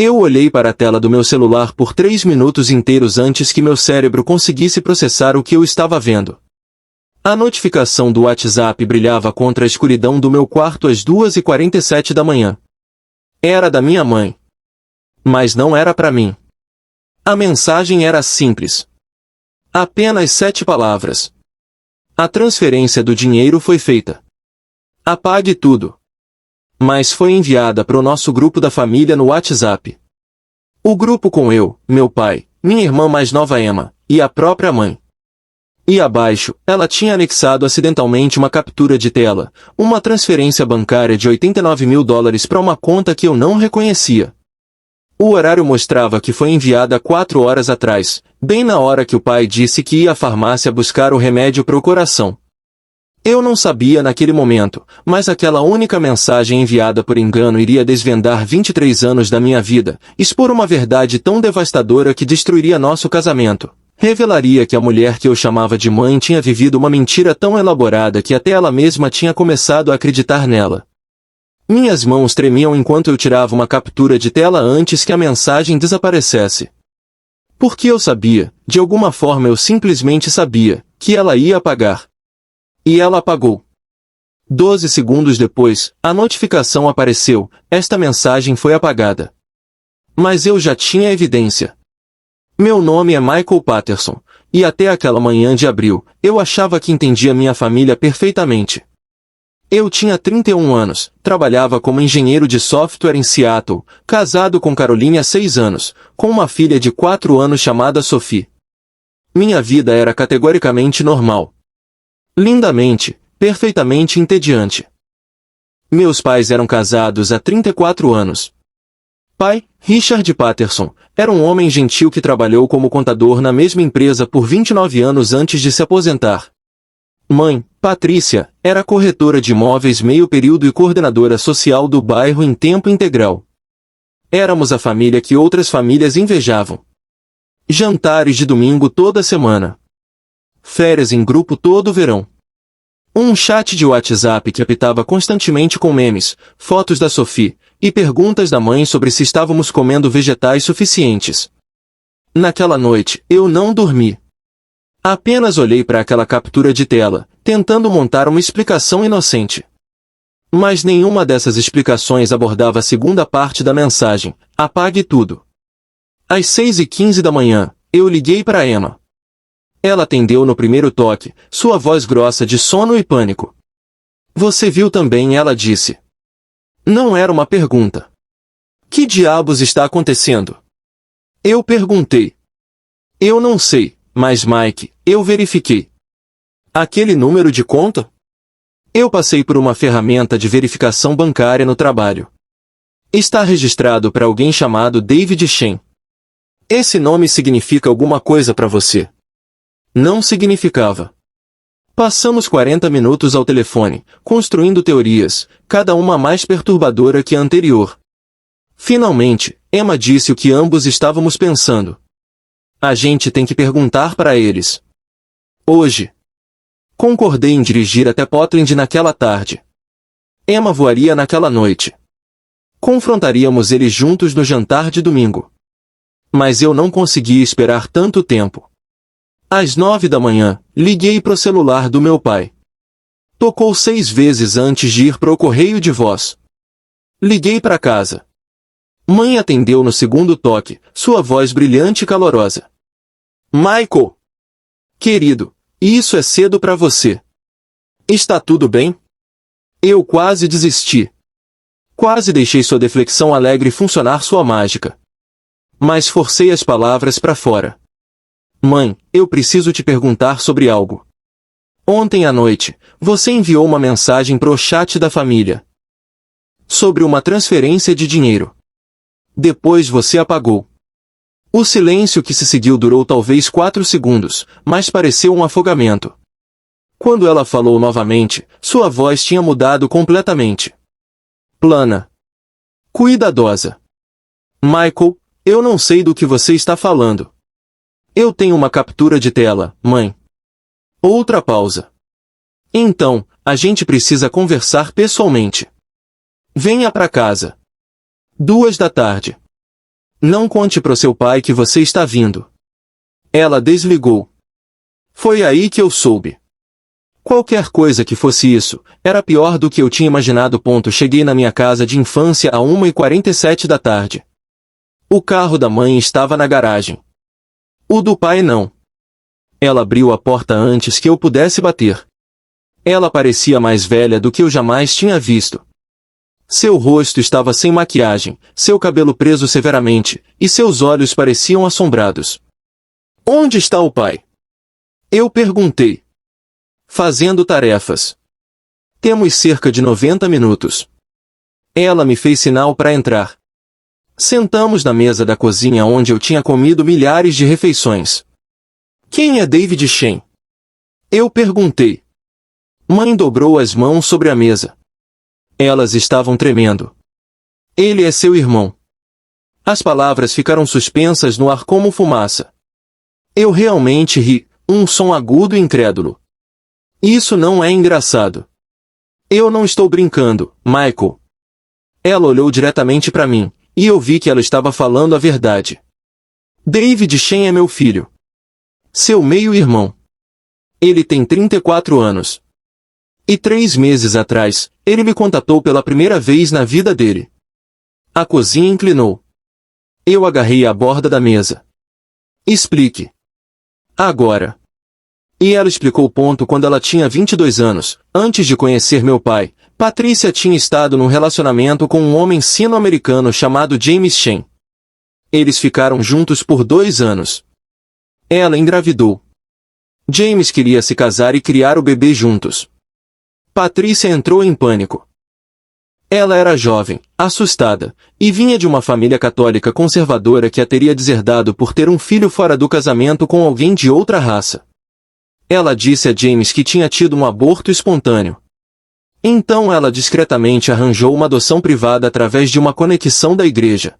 Eu olhei para a tela do meu celular por 3 minutos inteiros antes que meu cérebro conseguisse processar o que eu estava vendo. A notificação do WhatsApp brilhava contra a escuridão do meu quarto às 2h47 da manhã. Era da minha mãe. Mas não era para mim. A mensagem era simples. Apenas 7 palavras. A transferência do dinheiro foi feita. Apague tudo. Mas foi enviada para o nosso grupo da família no WhatsApp. O grupo com eu, meu pai, minha irmã mais nova Emma, e a própria mãe. E abaixo, ela tinha anexado acidentalmente uma captura de tela, uma transferência bancária de $89.000 para uma conta que eu não reconhecia. O horário mostrava que foi enviada 4 horas atrás, bem na hora que o pai disse que ia à farmácia buscar o remédio para o coração. Eu não sabia naquele momento, mas aquela única mensagem enviada por engano iria desvendar 23 anos da minha vida, expor uma verdade tão devastadora que destruiria nosso casamento. Revelaria que a mulher que eu chamava de mãe tinha vivido uma mentira tão elaborada que até ela mesma tinha começado a acreditar nela. Minhas mãos tremiam enquanto eu tirava uma captura de tela antes que a mensagem desaparecesse. Porque eu sabia, de alguma forma eu simplesmente sabia, que ela ia apagar. E ela apagou. 12 segundos depois, a notificação apareceu, esta mensagem foi apagada. Mas eu já tinha evidência. Meu nome é Michael Patterson, e até aquela manhã de abril, eu achava que entendia minha família perfeitamente. Eu tinha 31 anos, trabalhava como engenheiro de software em Seattle, casado com Caroline há 6 anos, com uma filha de 4 anos chamada Sophie. Minha vida era categoricamente normal. Lindamente, perfeitamente entediante. Meus pais eram casados há 34 anos. Pai, Richard Patterson, era um homem gentil que trabalhou como contador na mesma empresa por 29 anos antes de se aposentar. Mãe, Patrícia, era corretora de imóveis meio período e coordenadora social do bairro em tempo integral. Éramos a família que outras famílias invejavam. Jantares de domingo toda semana. Férias em grupo todo o verão. Um chat de WhatsApp que apitava constantemente com memes, fotos da Sophie, e perguntas da mãe sobre se estávamos comendo vegetais suficientes. Naquela noite, eu não dormi. Apenas olhei para aquela captura de tela, tentando montar uma explicação inocente. Mas nenhuma dessas explicações abordava a segunda parte da mensagem, apague tudo. Às 6h15 da manhã, eu liguei para Emma. Ela atendeu no primeiro toque, sua voz grossa de sono e pânico. Você viu também, ela disse. Não era uma pergunta. Que diabos está acontecendo? Eu perguntei. Eu não sei, mas Mike, eu verifiquei. Aquele número de conta? Eu passei por uma ferramenta de verificação bancária no trabalho. Está registrado para alguém chamado David Shen. Esse nome significa alguma coisa para você? Não significava. Passamos 40 minutos ao telefone, construindo teorias, cada uma mais perturbadora que a anterior. Finalmente, Emma disse o que ambos estávamos pensando. A gente tem que perguntar para eles. Hoje. Concordei em dirigir até Portland naquela tarde. Emma voaria naquela noite. Confrontaríamos eles juntos no jantar de domingo. Mas eu não conseguia esperar tanto tempo. Às 9 da manhã, liguei pro celular do meu pai. Tocou 6 vezes antes de ir pro correio de voz. Liguei para casa. Mãe atendeu no segundo toque, sua voz brilhante e calorosa. Michael! Querido, isso é cedo para você. Está tudo bem? Eu quase desisti. Quase deixei sua deflexão alegre funcionar sua mágica. Mas forcei as palavras para fora. Mãe, eu preciso te perguntar sobre algo. Ontem à noite, você enviou uma mensagem pro chat da família. Sobre uma transferência de dinheiro. Depois você apagou. O silêncio que se seguiu durou talvez 4 segundos, mas pareceu um afogamento. Quando ela falou novamente, sua voz tinha mudado completamente. Plana. Cuidadosa. Michael, eu não sei do que você está falando. Eu tenho uma captura de tela, mãe. Outra pausa. Então, a gente precisa conversar pessoalmente. Venha para casa. 2 da tarde. Não conte pro seu pai que você está vindo. Ela desligou. Foi aí que eu soube. Qualquer coisa que fosse isso, era pior do que eu tinha imaginado. Cheguei na minha casa de infância a 1h47 da tarde. O carro da mãe estava na garagem. O do pai não. Ela abriu a porta antes que eu pudesse bater. Ela parecia mais velha do que eu jamais tinha visto. Seu rosto estava sem maquiagem, seu cabelo preso severamente, e seus olhos pareciam assombrados. Onde está o pai? Eu perguntei. Fazendo tarefas. Temos cerca de 90 minutos. Ela me fez sinal para entrar. Sentamos na mesa da cozinha onde eu tinha comido milhares de refeições. Quem é David Shen? Eu perguntei. Mãe dobrou as mãos sobre a mesa. Elas estavam tremendo. Ele é seu irmão. As palavras ficaram suspensas no ar como fumaça. Eu realmente ri, um som agudo e incrédulo. Isso não é engraçado. Eu não estou brincando, Michael. Ela olhou diretamente para mim, e eu vi que ela estava falando a verdade. David Shen é meu filho. Seu meio-irmão. Ele tem 34 anos. E 3 meses atrás, ele me contatou pela primeira vez na vida dele. A cozinha inclinou. Eu agarrei a borda da mesa. Explique. Agora. E ela explicou. Quando ela tinha 22 anos, antes de conhecer meu pai, Patrícia tinha estado num relacionamento com um homem sino-americano chamado James Shen. Eles ficaram juntos por 2 anos. Ela engravidou. James queria se casar e criar o bebê juntos. Patrícia entrou em pânico. Ela era jovem, assustada, e vinha de uma família católica conservadora que a teria deserdado por ter um filho fora do casamento com alguém de outra raça. Ela disse a James que tinha tido um aborto espontâneo. Então ela discretamente arranjou uma adoção privada através de uma conexão da igreja.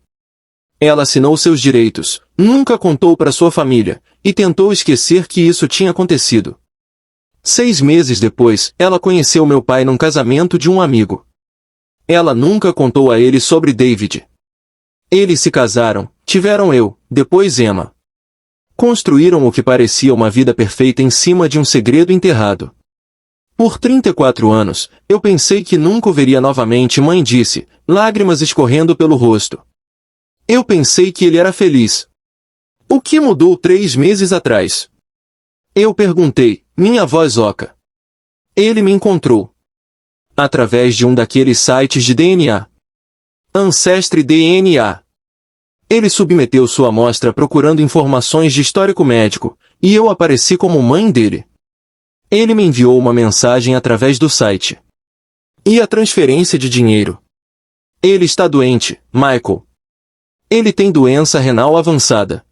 Ela assinou seus direitos, nunca contou para sua família, e tentou esquecer que isso tinha acontecido. 6 meses depois, ela conheceu meu pai num casamento de um amigo. Ela nunca contou a ele sobre David. Eles se casaram, tiveram eu, depois Emma. Construíram o que parecia uma vida perfeita em cima de um segredo enterrado. Por 34 anos, eu pensei que nunca o veria novamente. Mãe disse, lágrimas escorrendo pelo rosto. Eu pensei que ele era feliz. O que mudou 3 meses atrás? Eu perguntei, minha voz oca. Ele me encontrou. Através de um daqueles sites de DNA. Ancestry DNA. Ele submeteu sua amostra procurando informações de histórico médico, e eu apareci como mãe dele. Ele me enviou uma mensagem através do site. E a transferência de dinheiro? Ele está doente, Michael. Ele tem doença renal avançada.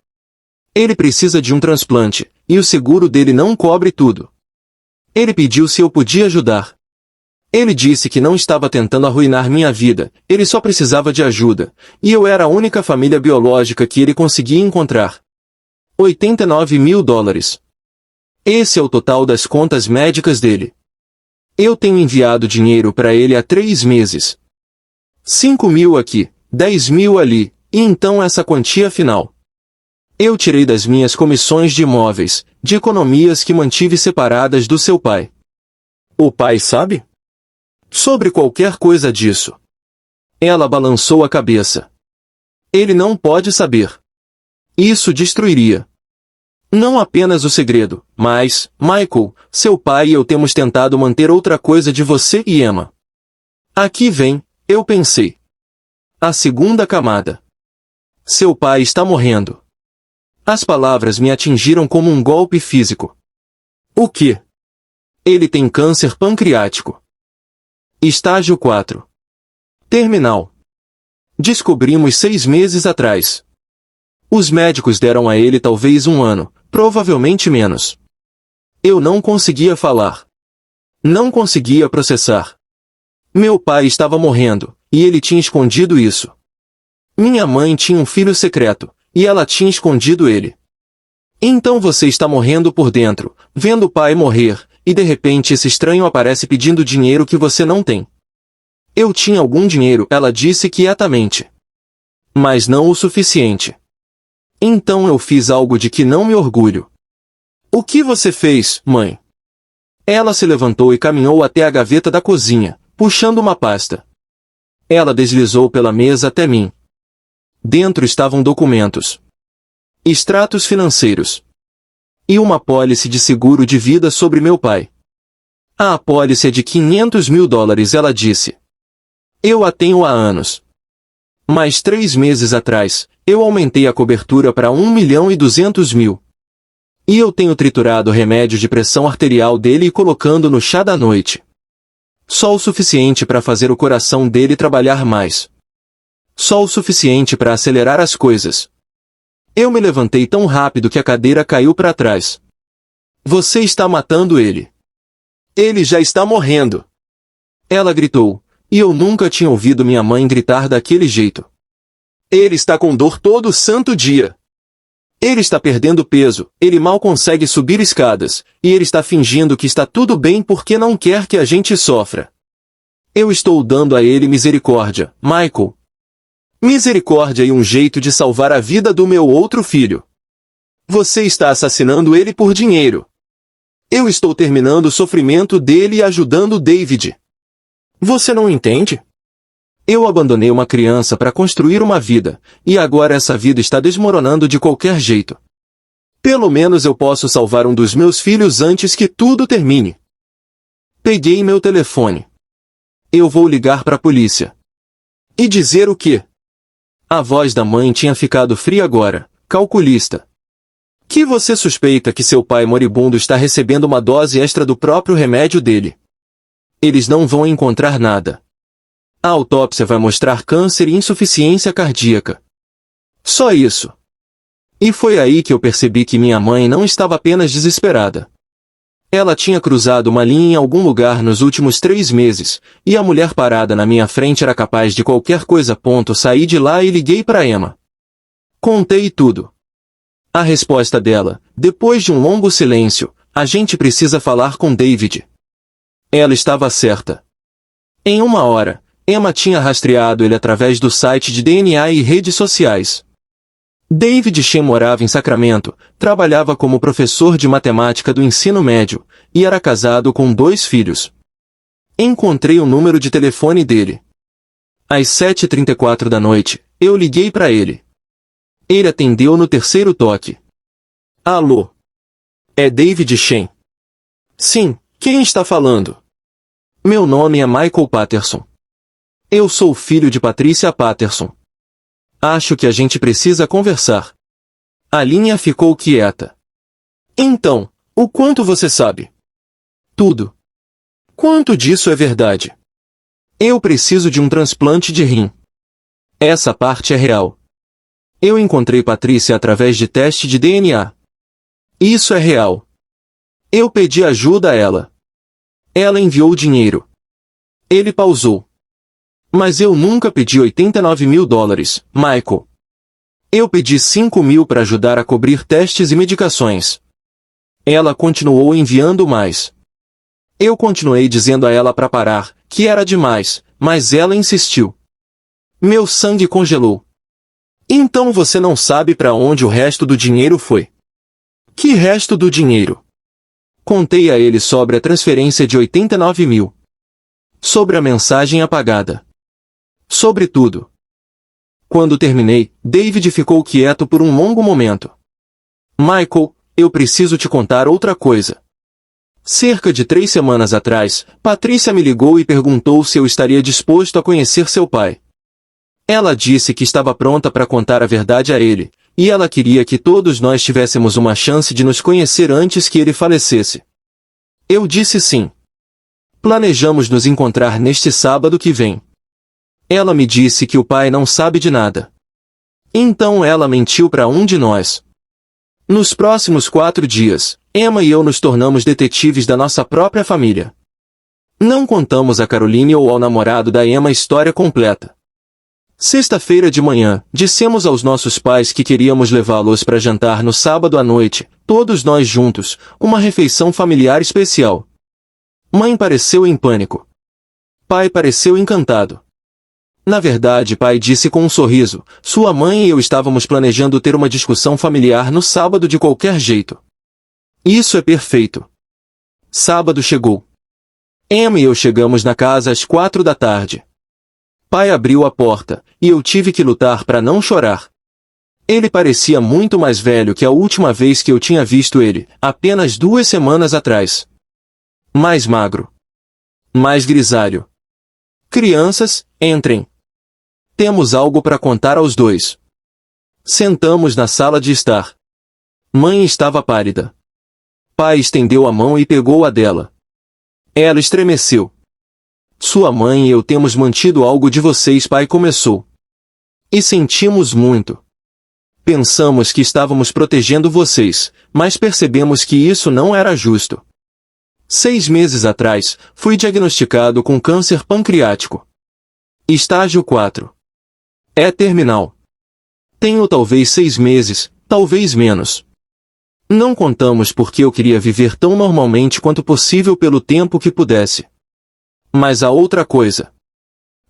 Ele precisa de um transplante, e o seguro dele não cobre tudo. Ele pediu se eu podia ajudar. Ele disse que não estava tentando arruinar minha vida, ele só precisava de ajuda, e eu era a única família biológica que ele conseguia encontrar. 89 mil dólares. Esse é o total das contas médicas dele. Eu tenho enviado dinheiro para ele há 3 meses. 5 mil aqui, 10 mil ali, e então essa quantia final. Eu tirei das minhas comissões de imóveis, de economias que mantive separadas do seu pai. O pai sabe? Sobre qualquer coisa disso. Ela balançou a cabeça. Ele não pode saber. Isso destruiria. Não apenas o segredo, mas, Michael, seu pai e eu temos tentado manter outra coisa de você e Emma. Aqui vem, eu pensei. A segunda camada. Seu pai está morrendo. As palavras me atingiram como um golpe físico. O quê? Ele tem câncer pancreático. Estágio 4. Terminal. Descobrimos 6 meses atrás. Os médicos deram a ele talvez 1 ano, provavelmente menos. Eu não conseguia falar. Não conseguia processar. Meu pai estava morrendo, e ele tinha escondido isso. Minha mãe tinha um filho secreto, e ela tinha escondido ele. Então você está morrendo por dentro, vendo o pai morrer, e de repente esse estranho aparece pedindo dinheiro que você não tem. Eu tinha algum dinheiro, ela disse quietamente. Mas não o suficiente. Então eu fiz algo de que não me orgulho. O que você fez, mãe? Ela se levantou e caminhou até a gaveta da cozinha, puxando uma pasta. Ela deslizou pela mesa até mim. Dentro estavam documentos, extratos financeiros e uma apólice de seguro de vida sobre meu pai. A apólice é de $500.000, ela disse. Eu a tenho há anos. Mas 3 meses atrás, eu aumentei a cobertura para 1.200.000. E eu tenho triturado o remédio de pressão arterial dele e colocando no chá da noite. Só o suficiente para fazer o coração dele trabalhar mais. Só o suficiente para acelerar as coisas. Eu me levantei tão rápido que a cadeira caiu para trás. Você está matando ele. Ele já está morrendo. Ela gritou, e eu nunca tinha ouvido minha mãe gritar daquele jeito. Ele está com dor todo santo dia. Ele está perdendo peso, ele mal consegue subir escadas, e ele está fingindo que está tudo bem porque não quer que a gente sofra. Eu estou dando a ele misericórdia, Michael. Misericórdia e um jeito de salvar a vida do meu outro filho. Você está assassinando ele por dinheiro. Eu estou terminando o sofrimento dele e ajudando David. Você não entende? Eu abandonei uma criança para construir uma vida, e agora essa vida está desmoronando de qualquer jeito. Pelo menos eu posso salvar um dos meus filhos antes que tudo termine. Peguei meu telefone. Eu vou ligar para a polícia. E dizer o quê? A voz da mãe tinha ficado fria agora, calculista. Que você suspeita que seu pai moribundo está recebendo uma dose extra do próprio remédio dele? Eles não vão encontrar nada. A autópsia vai mostrar câncer e insuficiência cardíaca. Só isso. E foi aí que eu percebi que minha mãe não estava apenas desesperada. Ela tinha cruzado uma linha em algum lugar nos últimos 3 meses, e a mulher parada na minha frente era capaz de qualquer coisa. Saí de lá e liguei para Emma. Contei tudo. A resposta dela, depois de um longo silêncio, a gente precisa falar com David. Ela estava certa. Em 1 hora, Emma tinha rastreado ele através do site de DNA e redes sociais. David Shen morava em Sacramento, trabalhava como professor de matemática do ensino médio, e era casado com 2 filhos. Encontrei o número de telefone dele. Às 7h34 da noite, eu liguei para ele. Ele atendeu no 3º toque. Alô? É David Shen? Sim, quem está falando? Meu nome é Michael Patterson. Eu sou o filho de Patricia Patterson. Acho que a gente precisa conversar. A linha ficou quieta. Então, o quanto você sabe? Tudo. Quanto disso é verdade? Eu preciso de um transplante de rim. Essa parte é real. Eu encontrei Patricia através de teste de DNA. Isso é real. Eu pedi ajuda a ela. Ela enviou dinheiro. Ele pausou. Mas eu nunca pedi $89.000, Michael. Eu pedi 5.000 para ajudar a cobrir testes e medicações. Ela continuou enviando mais. Eu continuei dizendo a ela para parar, que era demais, mas ela insistiu. Meu sangue congelou. Então você não sabe para onde o resto do dinheiro foi? Que resto do dinheiro? Contei a ele sobre a transferência de 89.000. Sobre a mensagem apagada. Sobre tudo. Quando terminei, David ficou quieto por um longo momento. Michael, eu preciso te contar outra coisa. Cerca de 3 semanas atrás, Patricia me ligou e perguntou se eu estaria disposto a conhecer seu pai. Ela disse que estava pronta para contar a verdade a ele, e ela queria que todos nós tivéssemos uma chance de nos conhecer antes que ele falecesse. Eu disse sim. Planejamos nos encontrar neste sábado que vem. Ela me disse que o pai não sabe de nada. Então ela mentiu para um de nós. Nos próximos 4 dias, Emma e eu nos tornamos detetives da nossa própria família. Não contamos a Caroline ou ao namorado da Emma a história completa. Sexta-feira de manhã, dissemos aos nossos pais que queríamos levá-los para jantar no sábado à noite, todos nós juntos, uma refeição familiar especial. Mãe pareceu em pânico. Pai pareceu encantado. Na verdade, pai disse com um sorriso, sua mãe e eu estávamos planejando ter uma discussão familiar no sábado de qualquer jeito. Isso é perfeito. Sábado chegou. Emma e eu chegamos na casa às 4 da tarde. Pai abriu a porta, e eu tive que lutar para não chorar. Ele parecia muito mais velho que a última vez que eu tinha visto ele, apenas 2 semanas atrás. Mais magro. Mais grisalho. Crianças, entrem. Temos algo para contar aos dois. Sentamos na sala de estar. Mãe estava pálida. Pai estendeu a mão e pegou a dela. Ela estremeceu. Sua mãe e eu temos mantido algo de vocês, pai começou. E sentimos muito. Pensamos que estávamos protegendo vocês, mas percebemos que isso não era justo. 6 meses atrás, fui diagnosticado com câncer pancreático. Estágio 4. É terminal. Tenho talvez 6 meses, talvez menos. Não contamos porque eu queria viver tão normalmente quanto possível pelo tempo que pudesse. Mas há outra coisa.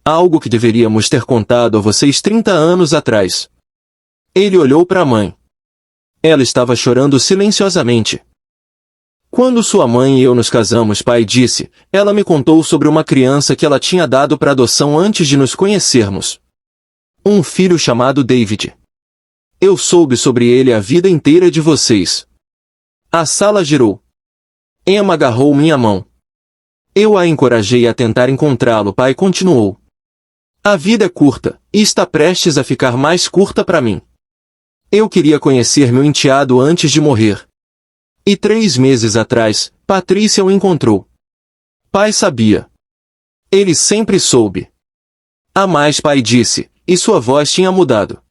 Algo que deveríamos ter contado a vocês 30 anos atrás. Ele olhou para a mãe. Ela estava chorando silenciosamente. Quando sua mãe e eu nos casamos, pai disse, ela me contou sobre uma criança que ela tinha dado para adoção antes de nos conhecermos. Um filho chamado David. Eu soube sobre ele a vida inteira de vocês. A sala girou. Emma agarrou minha mão. Eu a encorajei a tentar encontrá-lo, pai continuou. A vida é curta, e está prestes a ficar mais curta para mim. Eu queria conhecer meu enteado antes de morrer. E 3 meses atrás, Patrícia o encontrou. Pai sabia. Ele sempre soube. A mais, pai disse, e sua voz tinha mudado.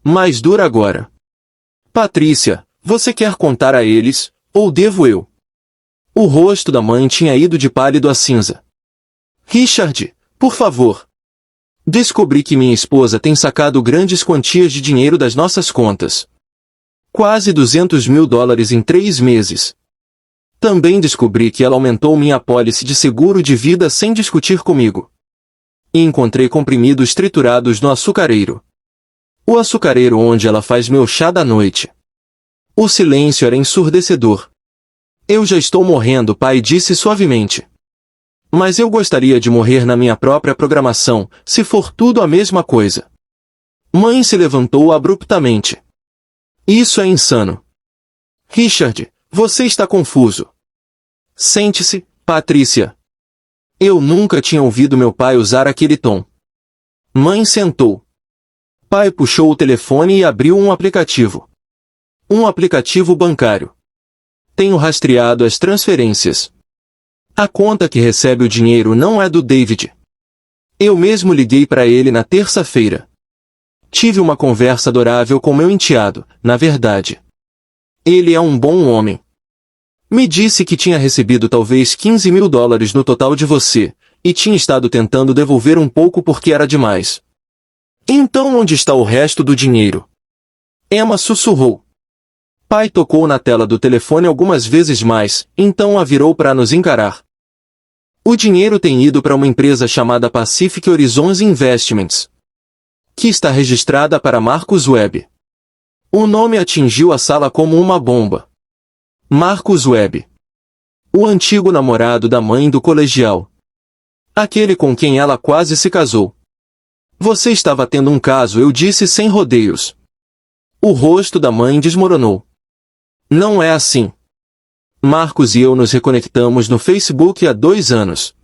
Mais dura agora. Patrícia, você quer contar a eles, ou devo eu? O rosto da mãe tinha ido de pálido a cinza. Richard, por favor. Descobri que minha esposa tem sacado grandes quantias de dinheiro das nossas contas. Quase $200.000 em 3 meses. Também descobri que ela aumentou minha apólice de seguro de vida sem discutir comigo. E encontrei comprimidos triturados no açucareiro. O açucareiro onde ela faz meu chá da noite. O silêncio era ensurdecedor. Eu já estou morrendo, pai disse suavemente. Mas eu gostaria de morrer na minha própria programação, se for tudo a mesma coisa. Mãe se levantou abruptamente. Isso é insano. Richard, você está confuso. Sente-se, Patrícia. Eu nunca tinha ouvido meu pai usar aquele tom. Mãe sentou. Pai puxou o telefone e abriu um aplicativo. Um aplicativo bancário. Tenho rastreado as transferências. A conta que recebe o dinheiro não é do David. Eu mesmo liguei para ele na terça-feira. Tive uma conversa adorável com meu enteado, na verdade. Ele é um bom homem. Me disse que tinha recebido talvez $15.000 no total de você, e tinha estado tentando devolver um pouco porque era demais. Então onde está o resto do dinheiro? Emma sussurrou. Pai tocou na tela do telefone algumas vezes mais, então a virou para nos encarar. O dinheiro tem ido para uma empresa chamada Pacific Horizons Investments, que está registrada para Marcus Webb. O nome atingiu a sala como uma bomba. Marcus Webb. O antigo namorado da mãe do colegial. Aquele com quem ela quase se casou. Você estava tendo um caso, eu disse sem rodeios. O rosto da mãe desmoronou. Não é assim. Marcos e eu nos reconectamos no Facebook há 2 anos.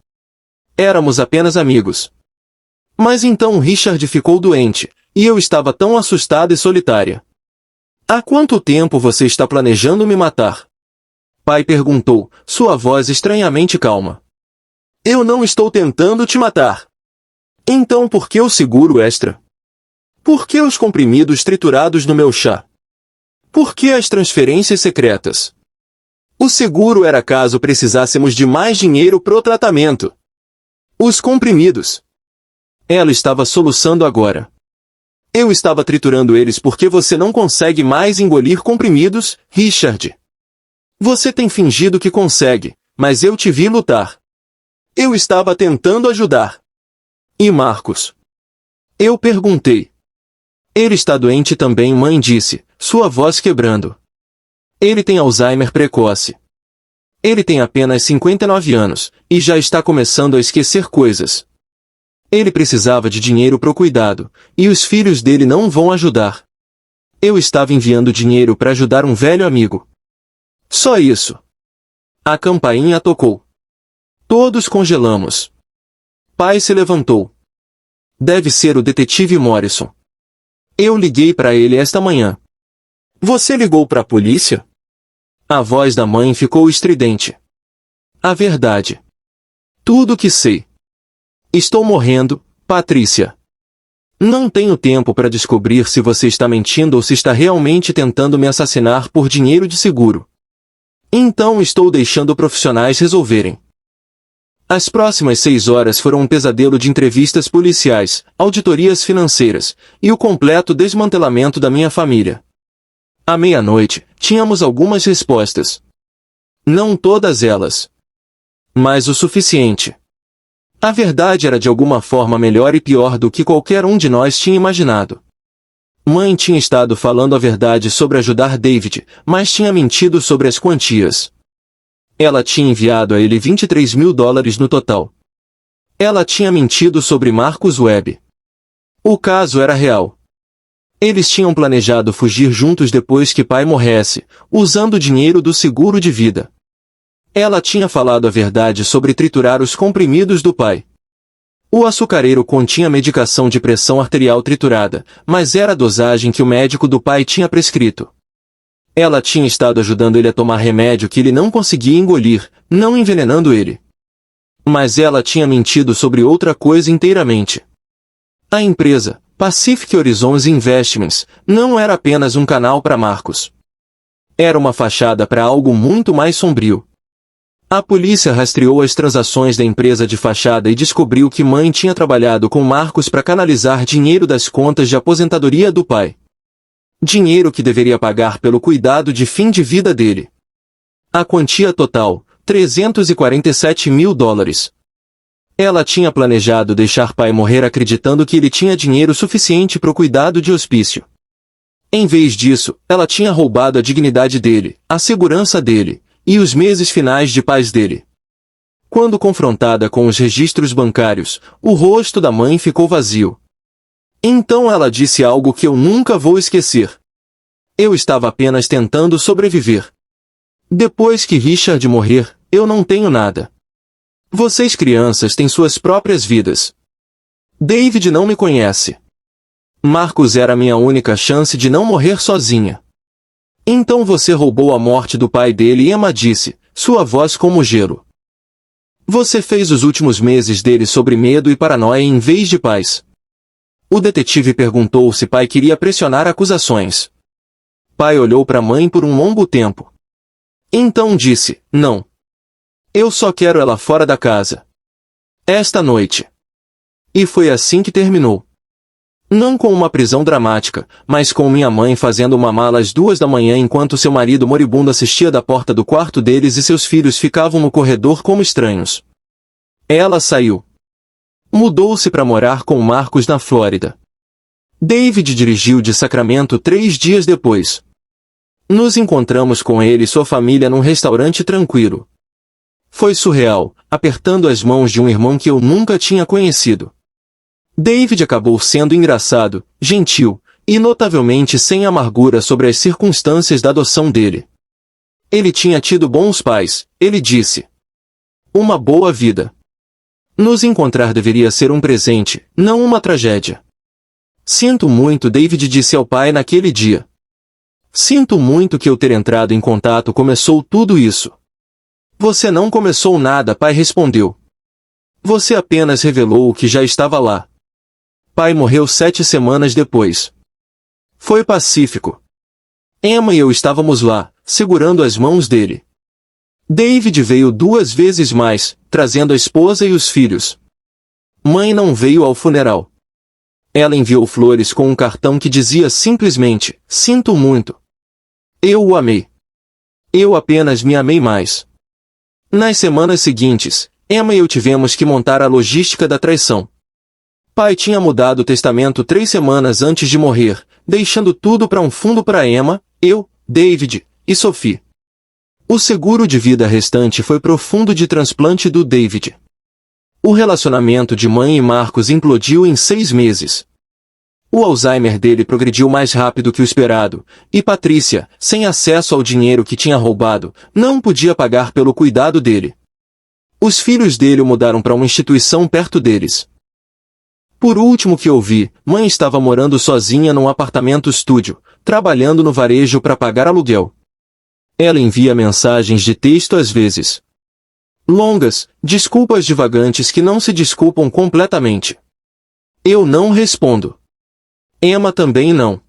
Éramos apenas amigos. Mas então Richard ficou doente, e eu estava tão assustada e solitária. Há quanto tempo você está planejando me matar? Pai perguntou, sua voz estranhamente calma. Eu não estou tentando te matar. Então por que o seguro extra? Por que os comprimidos triturados no meu chá? Por que as transferências secretas? O seguro era caso precisássemos de mais dinheiro pro tratamento. Os comprimidos. Ela estava soluçando agora. Eu estava triturando eles porque você não consegue mais engolir comprimidos, Richard. Você tem fingido que consegue, mas eu te vi lutar. Eu estava tentando ajudar. E Marcos? Eu perguntei. Ele está doente também, mãe disse, sua voz quebrando. Ele tem Alzheimer precoce. Ele tem apenas 59 anos, e já está começando a esquecer coisas. Ele precisava de dinheiro pro cuidado, e os filhos dele não vão ajudar. Eu estava enviando dinheiro para ajudar um velho amigo. Só isso. A campainha tocou. Todos congelamos. Pai se levantou. Deve ser o detetive Morrison. Eu liguei para ele esta manhã. Você ligou para a polícia? A voz da mãe ficou estridente. A verdade. Tudo o que sei. Estou morrendo, Patrícia. Não tenho tempo para descobrir se você está mentindo ou se está realmente tentando me assassinar por dinheiro de seguro. Então estou deixando profissionais resolverem. As próximas 6 horas foram um pesadelo de entrevistas policiais, auditorias financeiras, e o completo desmantelamento da minha família. À meia-noite, tínhamos algumas respostas. Não todas elas. Mas o suficiente. A verdade era de alguma forma melhor e pior do que qualquer um de nós tinha imaginado. Mãe tinha estado falando a verdade sobre ajudar David, mas tinha mentido sobre as quantias. Ela tinha enviado a ele $23.000 no total. Ela tinha mentido sobre Marcus Webb. O caso era real. Eles tinham planejado fugir juntos depois que pai morresse, usando o dinheiro do seguro de vida. Ela tinha falado a verdade sobre triturar os comprimidos do pai. O açucareiro continha medicação de pressão arterial triturada, mas era a dosagem que o médico do pai tinha prescrito. Ela tinha estado ajudando ele a tomar remédio que ele não conseguia engolir, não envenenando ele. Mas ela tinha mentido sobre outra coisa inteiramente. A empresa, Pacific Horizons Investments, não era apenas um canal para Marcos. Era uma fachada para algo muito mais sombrio. A polícia rastreou as transações da empresa de fachada e descobriu que mãe tinha trabalhado com Marcos para canalizar dinheiro das contas de aposentadoria do pai. Dinheiro que deveria pagar pelo cuidado de fim de vida dele. A quantia total, $347.000. Ela tinha planejado deixar pai morrer acreditando que ele tinha dinheiro suficiente para o cuidado de hospício. Em vez disso, ela tinha roubado a dignidade dele, a segurança dele, e os meses finais de paz dele. Quando confrontada com os registros bancários, o rosto da mãe ficou vazio. Então ela disse algo que eu nunca vou esquecer. Eu estava apenas tentando sobreviver. Depois que Richard morrer, eu não tenho nada. Vocês crianças têm suas próprias vidas. David não me conhece. Marcos era a minha única chance de não morrer sozinha. Então você roubou a morte do pai dele e Emma disse, sua voz como gelo. Você fez os últimos meses dele sobre medo e paranoia em vez de paz. O detetive perguntou se pai queria pressionar acusações. Pai olhou para a mãe por um longo tempo. Então disse, não. Eu só quero ela fora da casa. Esta noite. E foi assim que terminou. Não com uma prisão dramática, mas com minha mãe fazendo uma mala às 2 da manhã enquanto seu marido moribundo assistia da porta do quarto deles e seus filhos ficavam no corredor como estranhos. Ela saiu. Mudou-se para morar com Marcos na Flórida. David dirigiu de Sacramento 3 dias depois. Nos encontramos com ele e sua família num restaurante tranquilo. Foi surreal, apertando as mãos de um irmão que eu nunca tinha conhecido. David acabou sendo engraçado, gentil, e notavelmente sem amargura sobre as circunstâncias da adoção dele. Ele tinha tido bons pais, ele disse. Uma boa vida. Nos encontrar deveria ser um presente, não uma tragédia. Sinto muito, David disse ao pai naquele dia. Sinto muito que eu ter entrado em contato começou tudo isso. Você não começou nada, pai respondeu. Você apenas revelou o que já estava lá. Pai morreu 7 semanas depois. Foi pacífico. Emma e eu estávamos lá, segurando as mãos dele. David veio 2 vezes mais, trazendo a esposa e os filhos. Mãe não veio ao funeral. Ela enviou flores com um cartão que dizia simplesmente, sinto muito. Eu o amei. Eu apenas me amei mais. Nas semanas seguintes, Emma e eu tivemos que montar a logística da traição. Pai tinha mudado o testamento 3 semanas antes de morrer, deixando tudo para um fundo para Emma, eu, David e Sophie. O seguro de vida restante foi pro fundo de transplante do David. O relacionamento de mãe e Marcos implodiu em 6 meses. O Alzheimer dele progrediu mais rápido que o esperado, e Patrícia, sem acesso ao dinheiro que tinha roubado, não podia pagar pelo cuidado dele. Os filhos dele o mudaram para uma instituição perto deles. Por último que eu vi, mãe estava morando sozinha num apartamento estúdio, trabalhando no varejo para pagar aluguel. Ela envia mensagens de texto às vezes. Longas, desculpas divagantes que não se desculpam completamente. Eu não respondo. Emma também não.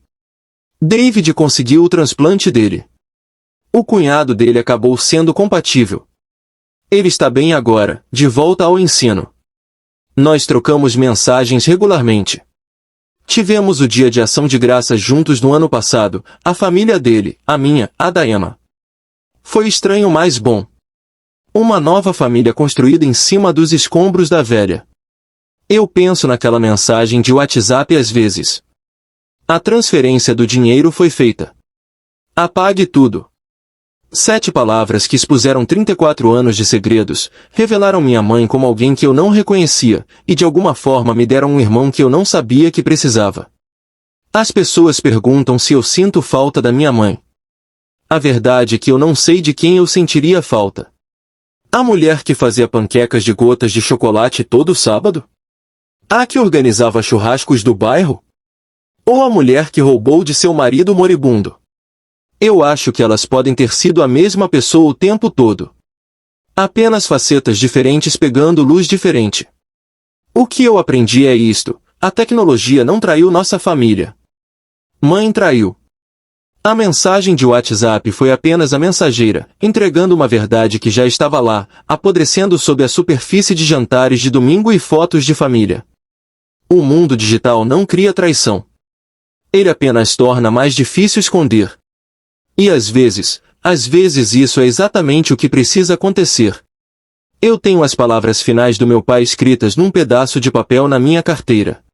David conseguiu o transplante dele. O cunhado dele acabou sendo compatível. Ele está bem agora, de volta ao ensino. Nós trocamos mensagens regularmente. Tivemos o dia de ação de graças juntos no ano passado, a família dele, a minha, a da Emma. Foi estranho, mas bom. Uma nova família construída em cima dos escombros da velha. Eu penso naquela mensagem de WhatsApp às vezes. A transferência do dinheiro foi feita. Apague tudo. 7 palavras que expuseram 34 anos de segredos, revelaram minha mãe como alguém que eu não reconhecia, e de alguma forma me deram um irmão que eu não sabia que precisava. As pessoas perguntam se eu sinto falta da minha mãe. A verdade é que eu não sei de quem eu sentiria falta. A mulher que fazia panquecas de gotas de chocolate todo sábado? A que organizava churrascos do bairro? Ou a mulher que roubou de seu marido moribundo? Eu acho que elas podem ter sido a mesma pessoa o tempo todo. Apenas facetas diferentes pegando luz diferente. O que eu aprendi é isto: a tecnologia não traiu nossa família. Mãe traiu. A mensagem de WhatsApp foi apenas a mensageira, entregando uma verdade que já estava lá, apodrecendo sob a superfície de jantares de domingo e fotos de família. O mundo digital não cria traição. Ele apenas torna mais difícil esconder. E às vezes isso é exatamente o que precisa acontecer. Eu tenho as palavras finais do meu pai escritas num pedaço de papel na minha carteira.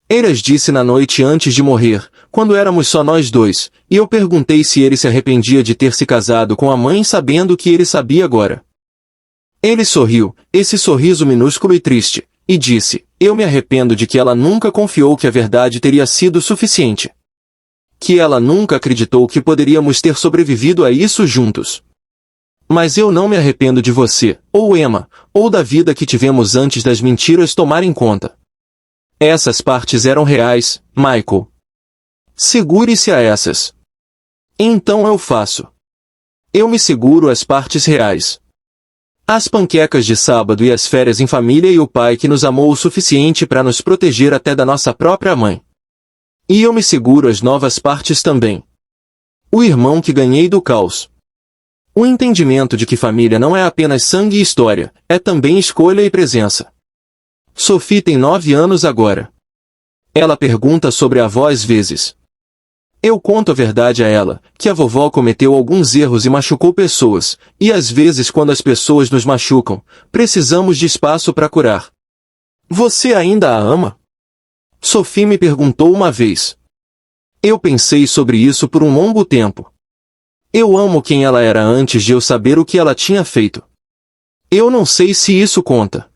Ele as disse na noite antes de morrer, quando éramos só nós dois, e eu perguntei se ele se arrependia de ter se casado com a mãe sabendo o que ele sabia agora. Ele sorriu, esse sorriso minúsculo e triste, e disse: eu me arrependo de que ela nunca confiou que a verdade teria sido suficiente. Que ela nunca acreditou que poderíamos ter sobrevivido a isso juntos. Mas eu não me arrependo de você, ou Emma, ou da vida que tivemos antes das mentiras tomarem conta. Essas partes eram reais, Michael. Segure-se a essas. Então eu faço. Eu me seguro às partes reais. As panquecas de sábado e as férias em família e o pai que nos amou o suficiente para nos proteger até da nossa própria mãe. E eu me seguro as novas partes também. O irmão que ganhei do caos. O entendimento de que família não é apenas sangue e história, é também escolha e presença. Sophie tem 9 anos agora. Ela pergunta sobre a avó às vezes. Eu conto a verdade a ela, que a vovó cometeu alguns erros e machucou pessoas, e às vezes quando as pessoas nos machucam, precisamos de espaço para curar. Você ainda a ama? Sophie me perguntou uma vez. Eu pensei sobre isso por um longo tempo. Eu amo quem ela era antes de eu saber o que ela tinha feito. Eu não sei se isso conta.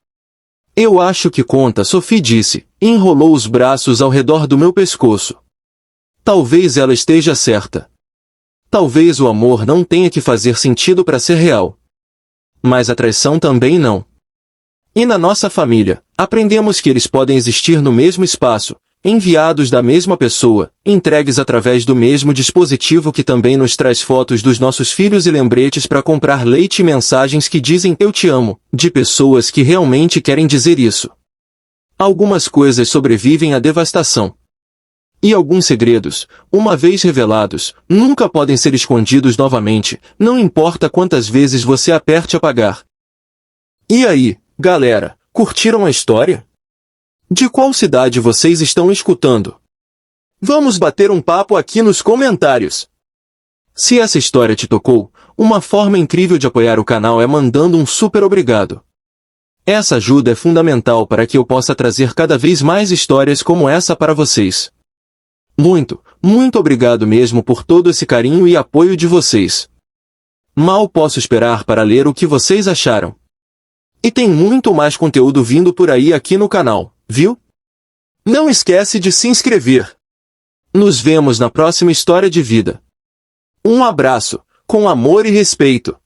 Eu acho que conta, Sophie disse, e enrolou os braços ao redor do meu pescoço. Talvez ela esteja certa. Talvez o amor não tenha que fazer sentido para ser real. Mas a traição também não. E na nossa família, aprendemos que eles podem existir no mesmo espaço, enviados da mesma pessoa, entregues através do mesmo dispositivo que também nos traz fotos dos nossos filhos e lembretes para comprar leite e mensagens que dizem "eu te amo", de pessoas que realmente querem dizer isso. Algumas coisas sobrevivem à devastação. E alguns segredos, uma vez revelados, nunca podem ser escondidos novamente, não importa quantas vezes você aperte apagar. E aí, galera, curtiram a história? De qual cidade vocês estão escutando? Vamos bater um papo aqui nos comentários. Se essa história te tocou, uma forma incrível de apoiar o canal é mandando um super obrigado. Essa ajuda é fundamental para que eu possa trazer cada vez mais histórias como essa para vocês. Muito, muito obrigado mesmo por todo esse carinho e apoio de vocês. Mal posso esperar para ler o que vocês acharam. E tem muito mais conteúdo vindo por aí aqui no canal, viu? Não esquece de se inscrever. Nos vemos na próxima história de vida. Um abraço, com amor e respeito.